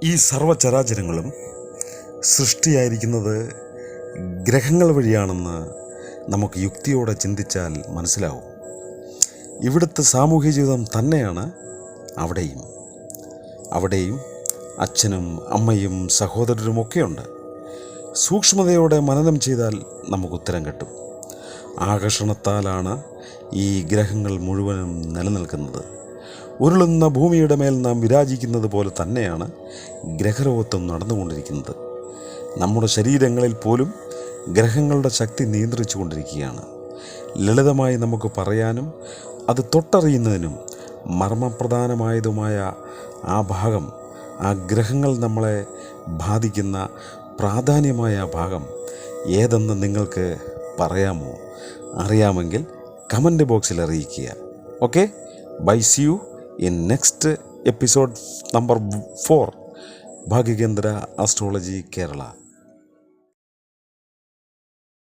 ഈ സർവ്വചരാചരങ്ങളും സൃഷ്ടിയായിരിക്കുന്നത് ഗ്രഹങ്ങൾ വഴിയാണെന്ന് നമുക്ക് യുക്തിയോടെ ചിന്തിച്ചാൽ മനസ്സിലാവും. ഇവിടുത്തെ സാമൂഹ്യ ജീവിതം തന്നെയാണ് അവിടെയും അച്ഛനും അമ്മയും സഹോദരരുമൊക്കെയുണ്ട്. സൂക്ഷ്മതയോടെ മനനം ചെയ്താൽ നമുക്ക് ഉത്തരം കിട്ടും. ആകർഷണത്താലാണ് ഈ ഗ്രഹങ്ങൾ മുഴുവനും നിലനിൽക്കുന്നത്. ഉരുളുന്ന ഭൂമിയുടെ മേൽ നാം വിരാജിക്കുന്നത് പോലെ തന്നെയാണ് ഗ്രഹരോഹത്വം നടന്നുകൊണ്ടിരിക്കുന്നത്. നമ്മുടെ ശരീരങ്ങളിൽ പോലും ഗ്രഹങ്ങളുടെ ശക്തി നിയന്ത്രിച്ചു കൊണ്ടിരിക്കുകയാണ്. ലളിതമായി നമുക്ക് പറയാനും അത് തൊട്ടറിയുന്നതിനും മർമ്മപ്രധാനമായതുമായ ആ ഭാഗം, ആ ഗ്രഹങ്ങൾ നമ്മളെ ബാധിക്കുന്ന പ്രാധാന്യമായ ഭാഗം ഏതെന്ന് നിങ്ങൾക്ക് പറയാമോ? അറിയാമെങ്കിൽ കമൻറ്റ് ബോക്സിൽ അറിയിക്കുക. Okay, bye, see you in next episode number 4 Bhagyakendra astrology Kerala.